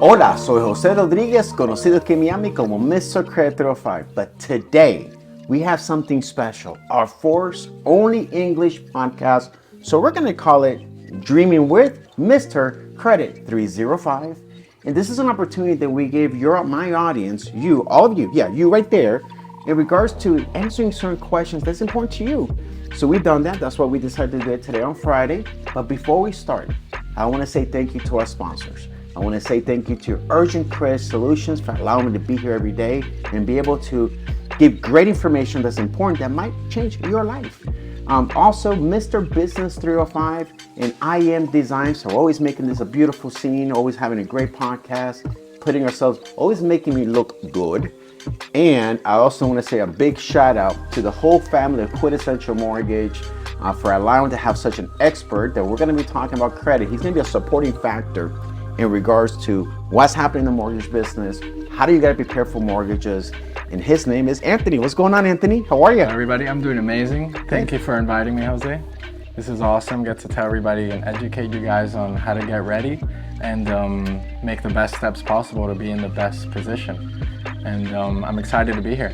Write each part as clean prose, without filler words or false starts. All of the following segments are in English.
Hola, soy José Rodriguez, conocido aquí en Miami como Mr. Credit 305. But today, we have something special, our first only English podcast. So we're going to call it Dreaming with Mr. Credit 305. And this is an opportunity that we give my audience, you, all of you, you right there, in regards to answering certain questions that's important to you. So we've done that. That's why we decided to do it today on Friday. But before we start, I want to say thank you to our sponsors. I want to say thank you to Urgent Credit Solutions for allowing me to be here every day and be able to give great information that's important that might change your life. Also, Mr. Business 305 and IM Designs are always making this a beautiful scene, always having a great podcast, putting ourselves, always making me look good. And I also want to say a big shout out to the whole family of Quintessential Mortgage for allowing to have such an expert that we're going to be talking about credit. He's going to be a supporting factor in regards to what's happening in the mortgage business, how do you gotta prepare for mortgages, and his name is Anthony. What's going on, Anthony? How are you? Hello, everybody. I'm doing amazing. Thank you for inviting me, Jose. This is awesome. Get to tell everybody and educate you guys on how to get ready and make the best steps possible to be in the best position. And I'm excited to be here.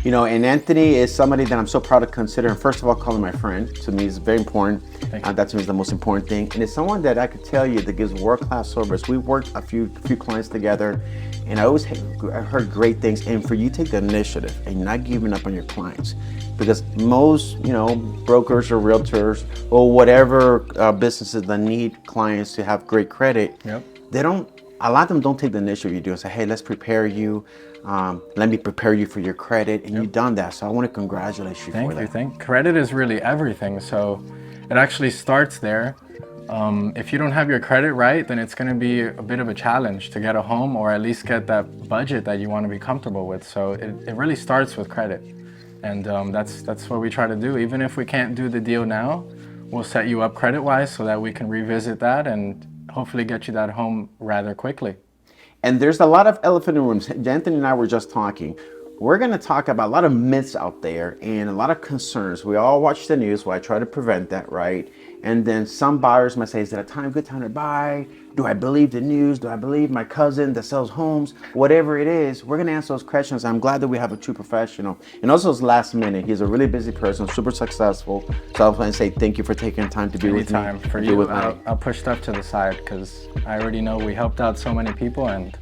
You know, and Anthony is somebody that I'm so proud to consider. And first of all, calling my friend, to me is very important. That to me is the most important thing. And it's someone that I could tell you that gives world-class service. We worked a few clients together, and I heard great things. And for you to take the initiative and not giving up on your clients, because most, brokers or realtors or whatever businesses that need clients to have great credit, a lot of them don't take the initiative you do and say, hey, let's prepare you. Let me prepare you for your credit. And you've done that. So I want to congratulate you for that. Thank you. Credit is really everything. So it actually starts there. If you don't have your credit right, then it's going to be a bit of a challenge to get a home or at least get that budget that you want to be comfortable with. So it really starts with credit. And that's what we try to do. Even if we can't do the deal now, we'll set you up credit-wise so that we can revisit that and hopefully get you that home rather quickly. And there's a lot of elephant in the rooms. Anthony and I were just talking. We're going to talk about a lot of myths out there and a lot of concerns. We all watch the news, where I try to prevent that, right? And then some buyers might say, is it a good time to buy? Do I believe the news? Do I believe my cousin that sells homes? Whatever it is, we're going to answer those questions. I'm glad that we have a true professional. And also it's last minute. He's a really busy person, super successful. So I want to say thank you for taking time to be with me. Anytime. For you, I'll push stuff to the side because I already know we helped out so many people and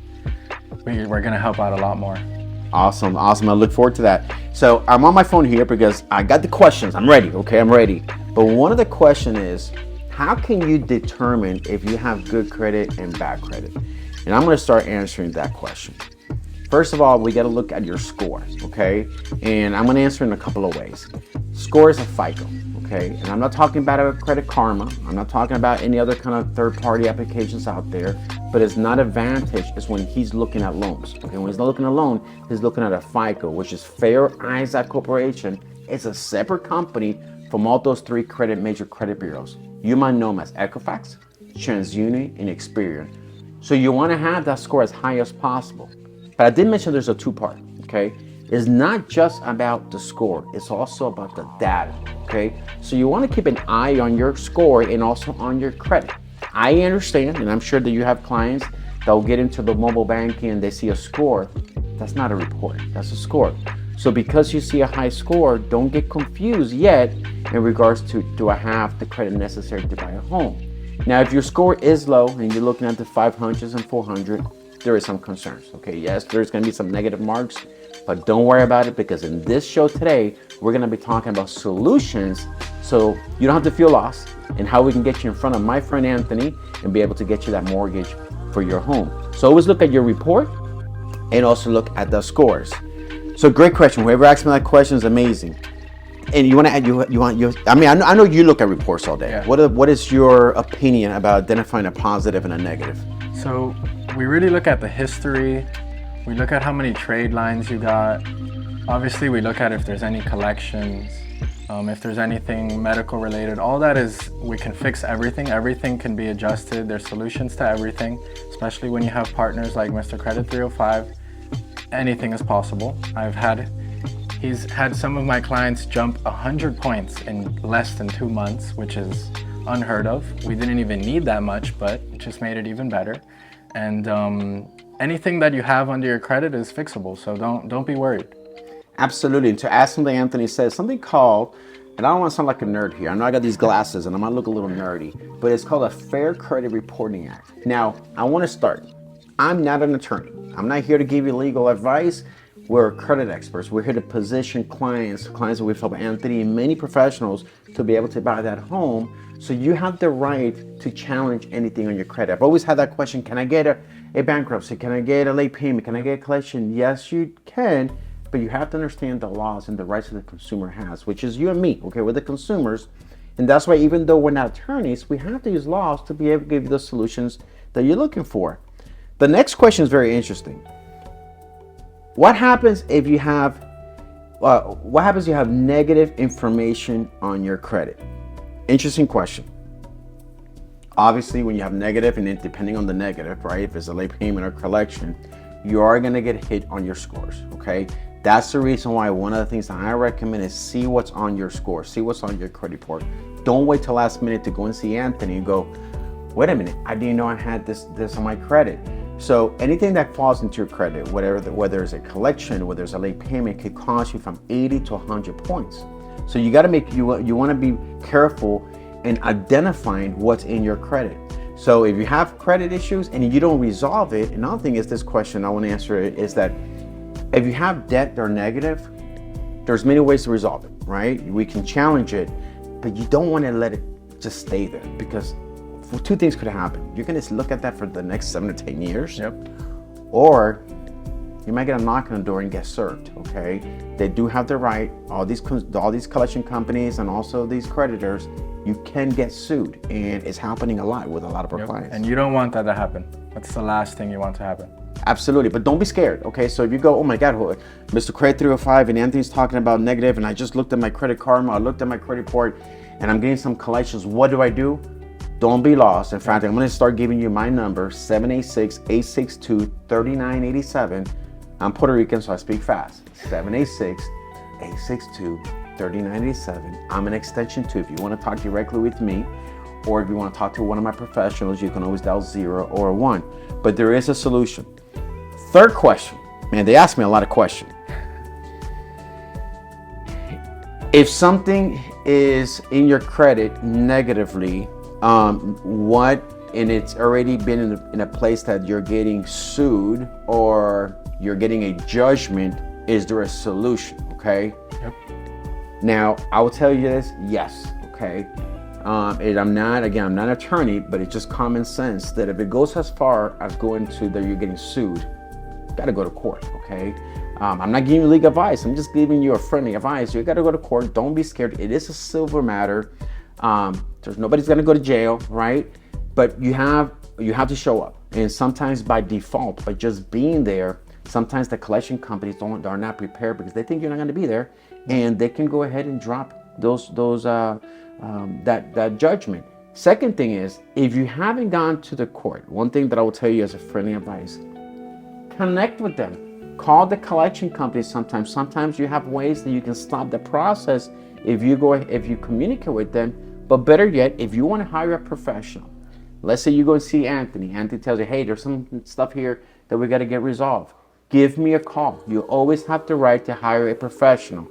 we're going to help out a lot more. Awesome. I look forward to that. So I'm on my phone here because I got the questions. I'm ready. Okay, I'm ready. But one of the questions is, how can you determine if you have good credit and bad credit? And I'm going to start answering that question. First of all, we got to look at your score, okay? And I'm going to answer in a couple of ways. Score is a FICO, okay? And I'm not talking about a Credit Karma. I'm not talking about any other kind of third-party applications out there. But it's not Advantage. It's when he's looking at loans. Okay, when he's not looking at a loan, he's looking at a FICO, which is Fair Isaac Corporation. It's a separate company from all those three major credit bureaus. You might know them as Equifax, TransUnion, and Experian. So you want to have that score as high as possible. But I did mention there's a two-part, okay? It's not just about the score. It's also about the data, okay? So you want to keep an eye on your score and also on your credit. I understand, and I'm sure that you have clients that will get into the mobile banking and they see a score. That's not a report, that's a score. So because you see a high score, don't get confused yet in regards to, do I have the credit necessary to buy a home? Now, if your score is low and you're looking at the 500s and 400, there is some concerns, okay? Yes, there's gonna be some negative marks, but don't worry about it because in this show today, we're gonna be talking about solutions so you don't have to feel lost and how we can get you in front of my friend Anthony and be able to get you that mortgage for your home. So always look at your report and also look at the scores. So great question. Whoever asked me that question is amazing. And you want to add, I know you look at reports all day. Yeah. What is your opinion about identifying a positive and a negative? So we really look at the history. We look at how many trade lines you got. Obviously, we look at if there's any collections, if there's anything medical related. All that is, we can fix everything. Everything can be adjusted. There's solutions to everything, especially when you have partners like Mr. Credit 305. Anything is possible. He's had some of my clients jump 100 points in less than 2 months, which is unheard of. We didn't even need that much, but it just made it even better. And anything that you have under your credit is fixable, so don't be worried. Absolutely. And to add something Anthony says, something called, and I don't want to sound like a nerd here. I know I got these glasses and I might look a little nerdy, but it's called a Fair Credit Reporting Act. Now, I want to start. I'm not an attorney. I'm not here to give you legal advice. We're credit experts. We're here to position clients that we've helped Anthony and many professionals to be able to buy that home. So you have the right to challenge anything on your credit. I've always had that question, can I get a bankruptcy? Can I get a late payment? Can I get a collection? Yes, you can, but you have to understand the laws and the rights that the consumer has, which is you and me, okay? We're the consumers. And that's why even though we're not attorneys, we have to use laws to be able to give you the solutions that you're looking for. The next question is very interesting. What happens if you have negative information on your credit? Interesting question. Obviously, when you have negative, and then depending on the negative, right, if it's a late payment or collection, you are going to get hit on your scores, okay? That's the reason why one of the things that I recommend is see what's on your score, see what's on your credit report. Don't wait till last minute to go and see Anthony and go, wait a minute, I didn't know I had this on my credit. So anything that falls into your credit, whether it's a collection, whether it's a late payment, could cost you from 80 to 100 points. So you got to you want to be careful in identifying what's in your credit. So if you have credit issues and you don't resolve it, another thing is this question I want to answer is that if you have debt that are negative, there's many ways to resolve it, right? We can challenge it, but you don't want to let it just stay there, because two things could happen. You're going to look at that for the next 7 to 10 years. Yep. Or you might get a knock on the door and get served, okay? They do have the right, all these collection companies and also these creditors, you can get sued, and it's happening a lot with a lot of our clients. And you don't want that to happen. That's the last thing you want to happen. Absolutely, but don't be scared, okay? So if you go, oh my God, Mr. Credit 305 and Anthony's talking about negative, and I just looked at my credit karma, I looked at my credit report, and I'm getting some collections, what do? Don't be lost. In fact, I'm going to start giving you my number, 786-862-3987. I'm Puerto Rican, so I speak fast. 786-862-3987. I'm an extension 2. If you want to talk directly with me, or if you want to talk to one of my professionals, you can always dial 0 or 1. But there is a solution. Third question. Man, they ask me a lot of questions. If something is in your credit negatively, and it's already been in a place that you're getting sued or you're getting a judgment, is there a solution? Okay. Yep. Now, I will tell you this, yes, okay. And I'm not an attorney, but it's just common sense that if it goes as far as going to that you're getting sued, you gotta go to court, okay? I'm not giving you legal advice, I'm just giving you a friendly advice. You gotta go to court, don't be scared. It is a civil matter. Nobody's gonna go to jail, right? But you have to show up. And sometimes by default, by just being there, sometimes the collection companies are not prepared because they think you're not gonna be there, and they can go ahead and drop that judgment. Second thing is, if you haven't gone to the court, one thing that I will tell you as a friendly advice, connect with them. Call the collection company sometimes. Sometimes you have ways that you can stop the process if you communicate with them. But better yet, if you want to hire a professional, let's say you go and see Anthony. Anthony tells you, hey, there's some stuff here that we got to get resolved. Give me a call. You always have the right to hire a professional.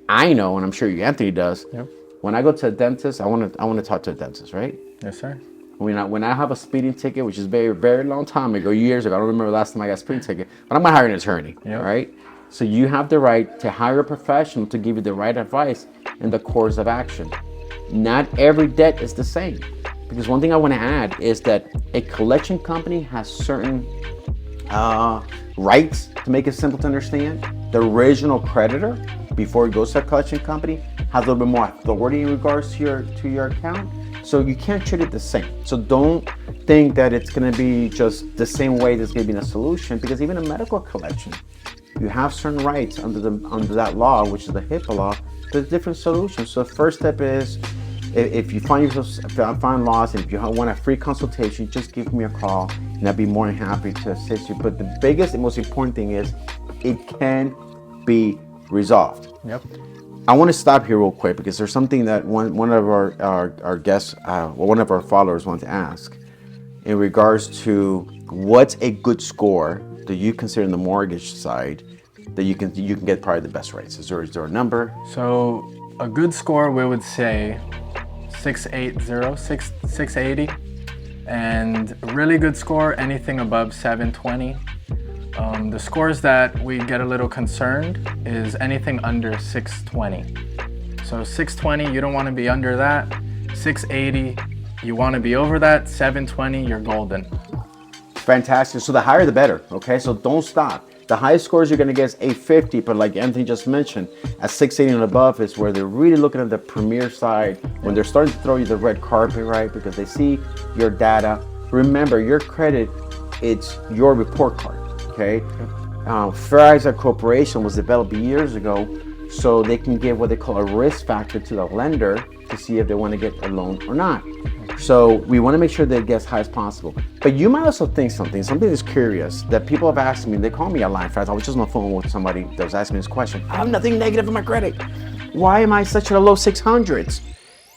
I know, and I'm sure Anthony does. Yep. When I go to a dentist, I want to talk to a dentist, right? Yes, sir. When I have a speeding ticket, which is very, very long time ago, years ago, I don't remember the last time I got a speeding ticket, but I'm going to hire an attorney, Yep. right? So you have the right to hire a professional to give you the right advice in the course of action. Not every debt is the same. Because one thing I want to add is that a collection company has certain rights, to make it simple to understand. The original creditor, before it goes to a collection company, has a little bit more authority in regards to your account. So you can't treat it the same. So don't think that it's going to be just the same way that's going to be a solution, because even a medical collection, you have certain rights under that law, which is the HIPAA law. There's different solutions. So the first step is, if you find lost, and if you want a free consultation, just give me a call, and I'd be more than happy to assist you. But the biggest and most important thing is, it can be resolved. Yep. I want to stop here real quick because there's something that one of our guests, one of our followers wanted to ask in regards to what's a good score that you consider in the mortgage side that you can get probably the best rates? Is there a number? So a good score, we would say 680, and a really good score, anything above 720. The scores that we get a little concerned is anything under 620. So 620, you don't want to be under that. 680, you want to be over that. 720, you're golden. Fantastic. So the higher the better. Okay, so don't stop. The highest scores you're going to get is 850, but like Anthony just mentioned, at 680 and above is where they're really looking at the premier side, when they're starting to throw you the red carpet, right? Because they see your data. Remember, your credit, it's your report card, okay? Fair Isaac Corporation was developed years ago so they can give what they call a risk factor to the lender to see if they want to get a loan or not. So we want to make sure that it gets high as possible. But you might also think something that's curious that people have asked me. They call me a line fast. I was just on the phone with somebody that was asking me this question. I have nothing negative in my credit. Why am I such a low 600s?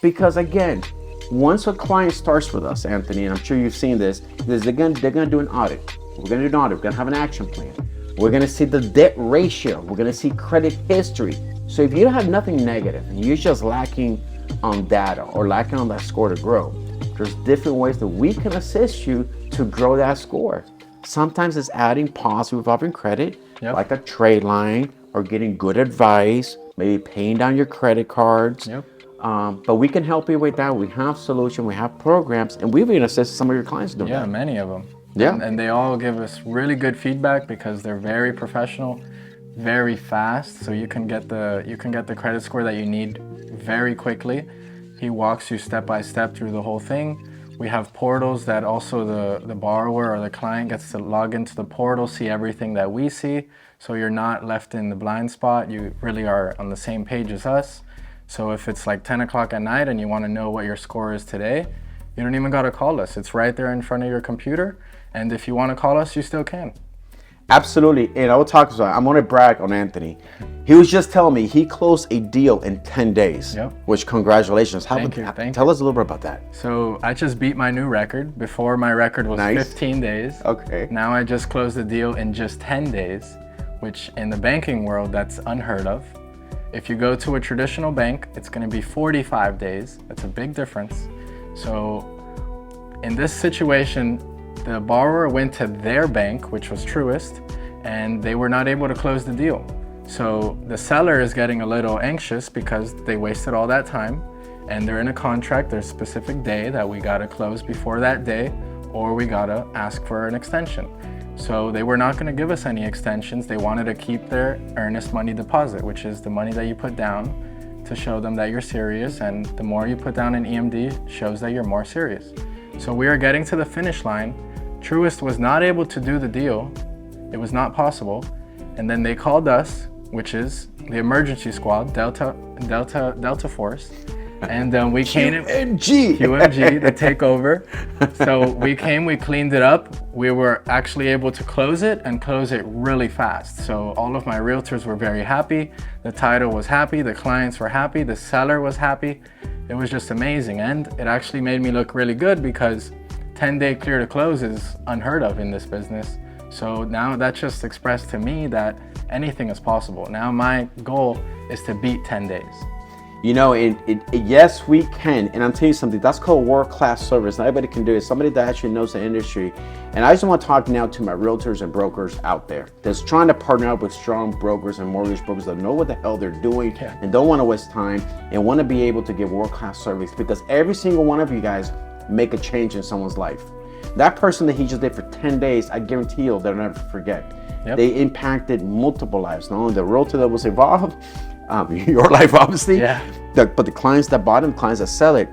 Because again, once a client starts with us, Anthony, and I'm sure you've seen this, is they're gonna do an audit. We're gonna do an audit. We're gonna have an action plan. We're gonna see the debt ratio. We're gonna see credit history. So if you don't have nothing negative and you're just lacking on data or lacking on that score to grow, there's different ways that we can assist you to grow that score. Sometimes it's adding positive revolving credit, like a trade line, or getting good advice, maybe paying down your credit cards. But we can help you with that. We have solutions, we have programs, and we've even assisted some of your clients doing that. Yeah, many of them. Yeah. And they all give us really good feedback because they're very professional, very fast. So you can get the credit score that you need very quickly. He walks you step by step through the whole thing. We have portals that also the borrower or the client gets to log into the portal, see everything that we see. So you're not left in the blind spot. You really are on the same page as us. So if it's like 10 o'clock at night and you want to know what your score is today, you don't even got to call us. It's right there in front of your computer. And if you want to call us, you still can. Absolutely. And I will talk about, I'm going to brag on Anthony. He was just telling me he closed a deal in 10 days, which congratulations. Thank you. Tell us a little bit about that. So I just beat my new record. Before my record was 15 days. Okay. Now I just closed the deal in just 10 days, which in the banking world, that's unheard of. If you go to a traditional bank, it's going to be 45 days. That's a big difference. So in this situation, the borrower went to their bank, which was Truist, and they were not able to close the deal. So the seller is getting a little anxious because they wasted all that time, and they're in a contract. There's a specific day that we got to close before that day, or we got to ask for an extension. So they were not going to give us any extensions. They wanted to keep their earnest money deposit, which is the money that you put down to show them that you're serious, and the more you put down in EMD shows that you're more serious. So we are getting to the finish line. Truist was not able to do the deal. It was not possible. And then they called us, which is the emergency squad, Delta Force. And we came QMG to take over. So we came, we cleaned it up. We were actually able to close it and close it really fast. So all of my realtors were very happy. The title was happy. The clients were happy. The seller was happy. It was just amazing. And it actually made me look really good because 10-day clear to close is unheard of in this business. So now that just expressed to me that anything is possible. Now my goal is to beat 10 days. You know, yes, we can. And I'm telling you something, that's called world-class service. Not everybody can do it. Somebody that actually knows the industry. And I just want to talk now to my realtors and brokers out there that's trying to partner up with strong brokers and mortgage brokers that know what the hell they're doing and don't want to waste time and want to be able to give world-class service, because every single one of you guys make a change in someone's life. That person that he just did for 10 days, I guarantee you they'll never forget. They impacted multiple lives, not only the realtor that was involved, your life obviously, but the clients that bought them, clients that sell it.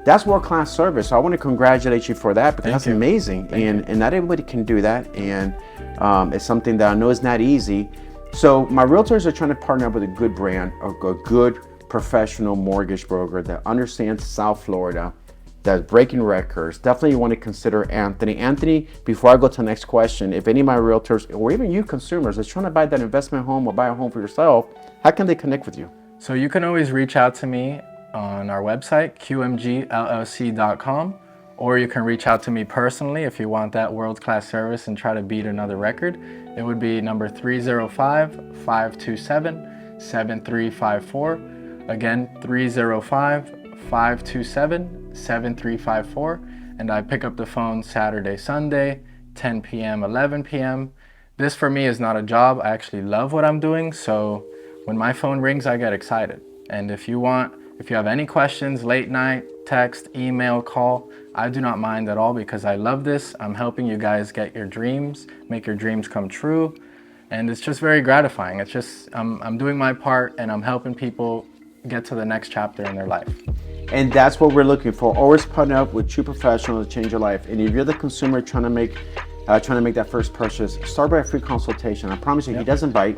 That's world-class service. So I want to congratulate you for that, because that's amazing. And not everybody can do that. And it's something that I know is not easy. So my realtors are trying to partner up with a good brand, or a good professional mortgage broker that understands South Florida, that's breaking records. Definitely you want to consider Anthony. Anthony, before I go to the next question, if any of my realtors or even you consumers is trying to buy that investment home or buy a home for yourself, how can they connect with you? So you can always reach out to me on our website, qmgllc.com, or you can reach out to me personally if you want that world-class service and try to beat another record. It would be number 305-527-7354. Again, 305-527-7354. And I pick up the phone Saturday, Sunday, 10 p.m., 11 p.m. This for me is not a job. I actually love what I'm doing. So when my phone rings, I get excited. And if you have any questions, late night, text, email, call, I do not mind at all because I love this. I'm helping you guys get your dreams, make your dreams come true. And it's just very gratifying. It's just, I'm doing my part and I'm helping people get to the next chapter in their life. And that's what we're looking for. Always partner up with true professionals to change your life. And if you're the consumer trying to make that first purchase, start by a free consultation. I promise you, he doesn't bite,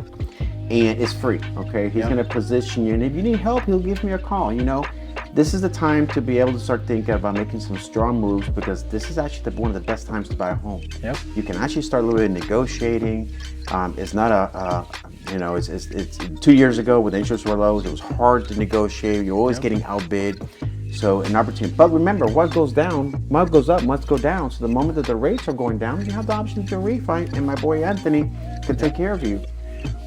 and it's free. Okay, he's going to position you, and if you need help, he'll give me a call. You know, this is the time to be able to start thinking about making some strong moves, because this is actually one of the best times to buy a home. Yep. You can actually start a little bit of negotiating. It's not it's 2 years ago when the interest were low, it was hard to negotiate. You're always getting outbid. So an opportunity. But remember, what goes down, what goes up must go down. So the moment that the rates are going down, you have the option to refi, and my boy Anthony can take care of you.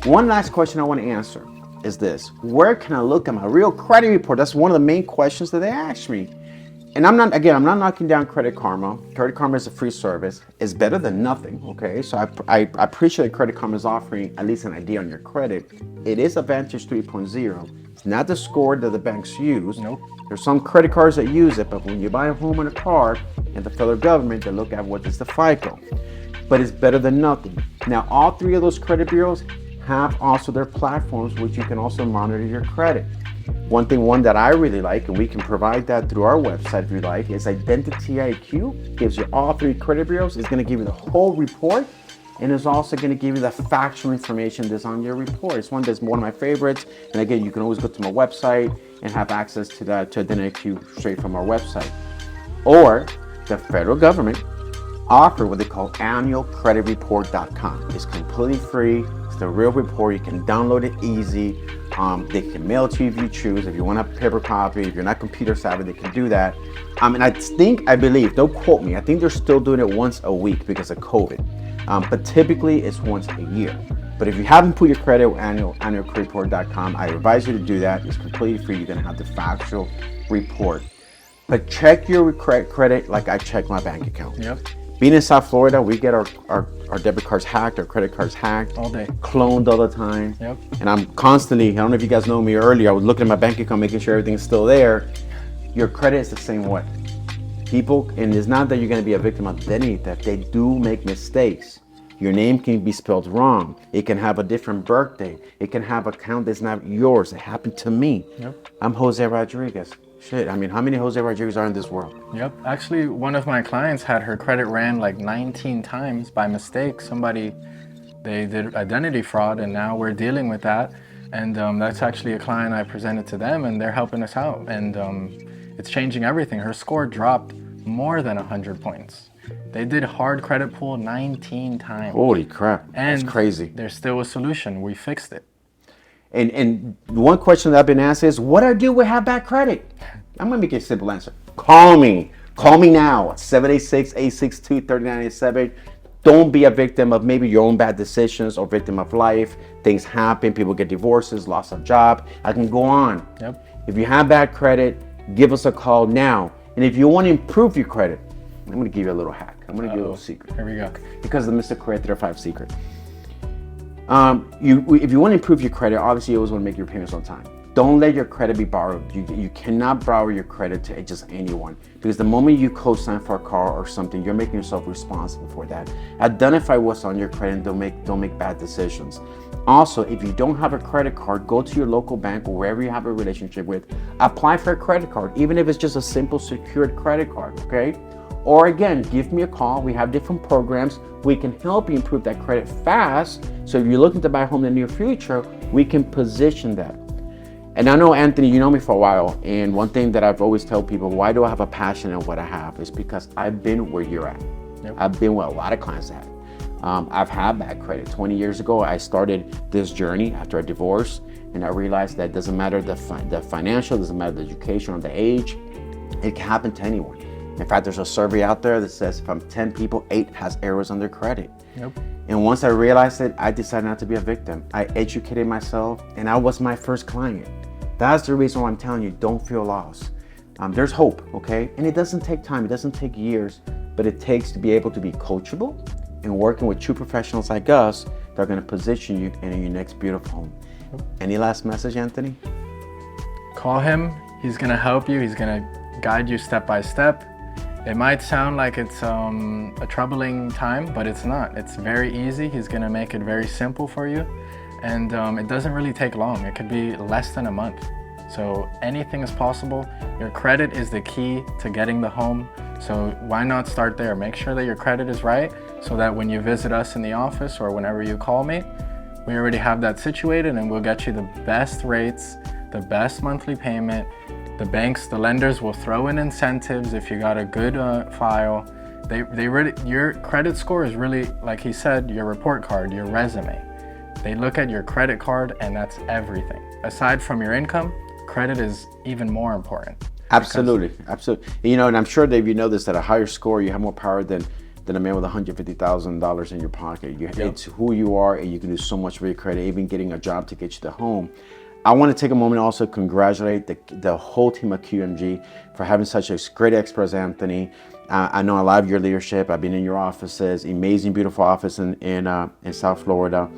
One last question I want to answer is this: where can I look at my real credit report? That's one of the main questions that they ask me. And I'm not knocking down Credit Karma. Credit Karma is a free service. It's better than nothing, okay? So I appreciate Credit Karma is offering at least an idea on your credit. It is Advantage 3.0. It's not the score that the banks use. Nope. There's some credit cards that use it, but when you buy a home and a car, and the federal government, they look at what is the FICO. But it's better than nothing. Now, all three of those credit bureaus have also their platforms, which you can also monitor your credit. One that I really like, and we can provide that through our website if you like, is Identity IQ. Gives you all three credit bureaus. It's going to give you the whole report, and it's also going to give you the factual information that's on your report. It's one that's one of my favorites. And again, you can always go to my website and have access to that, to Identity IQ straight from our website. Or the federal government offer what they call annualcreditreport.com. It's completely free. It's the real report. You can download it easy. They can mail it to you if you choose. If you want a paper copy, if you're not computer savvy, they can do that. And I believe, don't quote me, I think they're still doing it once a week because of COVID. But typically it's once a year. But if you haven't put your credit with annualcreditreport.com, I advise you to do that. It's completely free. You're going to have the factual report. But check your credit like I check my bank account. Yep. Being in South Florida, we get our debit cards hacked, our credit cards hacked. All day. Cloned all the time. Yep. And I'm constantly, I don't know if you guys know me earlier, I was looking at my bank account, making sure everything's still there. Your credit is the same way. People, and it's not that you're going to be a victim of identity theft. They do make mistakes. Your name can be spelled wrong. It can have a different birthday. It can have an account that's not yours. It happened to me. Yep. I'm Jose Rodriguez. Shit, I mean, how many Jose Rodriguez are in this world? Yep. Actually, one of my clients had her credit ran like 19 times by mistake. They did identity fraud, and now we're dealing with that. And that's actually a client I presented to them, and they're helping us out. And it's changing everything. Her score dropped more than 100 points. They did hard credit pull 19 times. Holy crap, and that's crazy. There's still a solution. We fixed it. And one question that I've been asked is, what do I do with have bad credit? I'm gonna make it a simple answer. Call me. Call me now. 786-862-3987. Don't be a victim of maybe your own bad decisions or victim of life. Things happen. People get divorces, loss of job. I can go on. Yep. If you have bad credit, give us a call now. And if you want to improve your credit, I'm going to give you a little hack. I'm going to give you a little secret. Here we go. Because of the Mr. Credit 305 secret. If you want to improve your credit, obviously you always want to make your payments on time. Don't let your credit be borrowed. You cannot borrow your credit to just anyone, because the moment you co-sign for a car or something, you're making yourself responsible for that. Identify what's on your credit and don't make bad decisions. Also, if you don't have a credit card, go to your local bank or wherever you have a relationship with, apply for a credit card, even if it's just a simple secured credit card, okay? Or again, give me a call. We have different programs. We can help you improve that credit fast. So if you're looking to buy a home in the near future, we can position that. And I know, Anthony, you know me for a while, and one thing that I've always told people, why do I have a passion in what I have, is because I've been where you're at. Yep. I've been where a lot of clients at. I've had bad credit. 20 years ago, I started this journey after a divorce, and I realized that it doesn't matter the financial, doesn't matter the education or the age, it can happen to anyone. In fact, there's a survey out there that says from 10 people, 8 has errors on their credit. Yep. And once I realized it, I decided not to be a victim. I educated myself, and I was my first client. That's the reason why I'm telling you, don't feel lost. There's hope, okay? And it doesn't take time, it doesn't take years, but it takes to be able to be coachable and working with true professionals like us that are gonna position you in your next beautiful home. Any last message, Anthony? Call him, he's gonna help you, he's gonna guide you step by step. It might sound like it's a troubling time, but it's not. It's very easy. He's gonna make it very simple for you. And it doesn't really take long. It could be less than a month. So anything is possible. Your credit is the key to getting the home. So why not start there? Make sure that your credit is right so that when you visit us in the office or whenever you call me, we already have that situated and we'll get you the best rates, the best monthly payment. The banks, the lenders will throw in incentives if you got a good file. They really, your credit score is really, like he said, your report card, your resume. They look at your credit card and that's everything. Aside from your income, credit is even more important. Absolutely, absolutely. You know, and I'm sure, Dave, you know this, that a higher score, you have more power than a man with $150,000 in your pocket. It's who you are, and you can do so much for your credit, even getting a job to get you the home. I want to take a moment also to congratulate the whole team of QMG for having such a great expert as Anthony. I know a lot of your leadership. I've been in your offices, amazing, beautiful office in South Florida.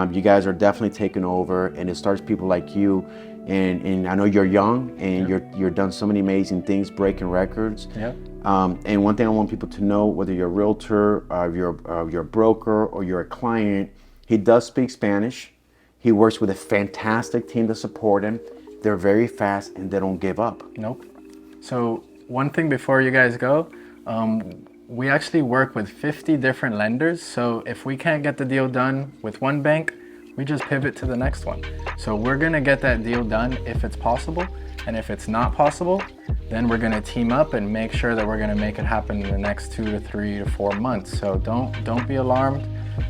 You guys are definitely taking over, and it starts people like you. And I know you're young, and you're done so many amazing things, breaking records. Yep. And one thing I want people to know, whether you're a realtor, you're a broker, or you're a client, he does speak Spanish. He works with a fantastic team to support him. They're very fast and they don't give up. Nope. So one thing before you guys go, we actually work with 50 different lenders. So if we can't get the deal done with one bank, we just pivot to the next one. So we're gonna get that deal done if it's possible. And if it's not possible, then we're gonna team up and make sure that we're gonna make it happen in the next 2 to 3 to 4 months. So don't be alarmed.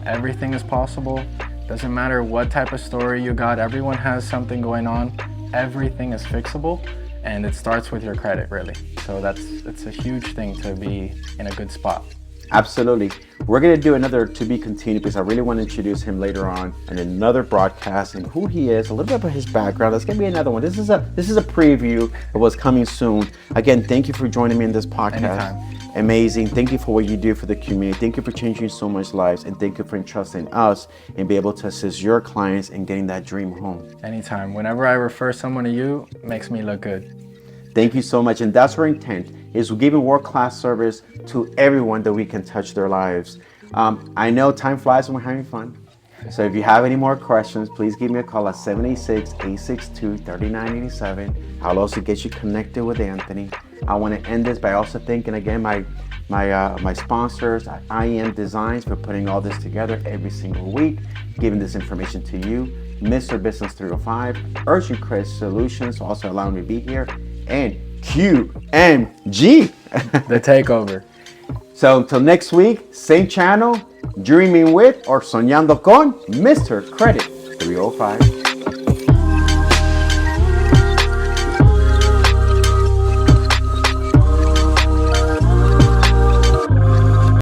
Everything is possible. Doesn't matter what type of story you got, everyone has something going on. Everything is fixable, and it starts with your credit, really. So it's a huge thing to be in a good spot. Absolutely. We're going to do another to be continued because I really want to introduce him later on in another broadcast and who he is, a little bit about his background. That's going to be another one. This is a preview of what's coming soon. Again, thank you for joining me in this podcast. Anytime. Amazing. Thank you for what you do for the community. Thank you for changing so much lives, and thank you for entrusting us and be able to assist your clients in getting that dream home. Anytime. Whenever I refer someone to you, it makes me look good. Thank you so much. And that's our intent, is giving world-class service to everyone that we can touch their lives. I know time flies when we're having fun. So if you have any more questions, please give me a call at 786-862-3987. I'll also get you connected with Anthony. I want to end this by also thanking again my sponsors at IM Designs for putting all this together every single week, giving this information to you. Mr. Business 305, Urgent Credit Solutions, for also allowing me to be here, and QMG. The takeover. So until next week, same channel, dreaming with or soñando con Mr. Credit 305.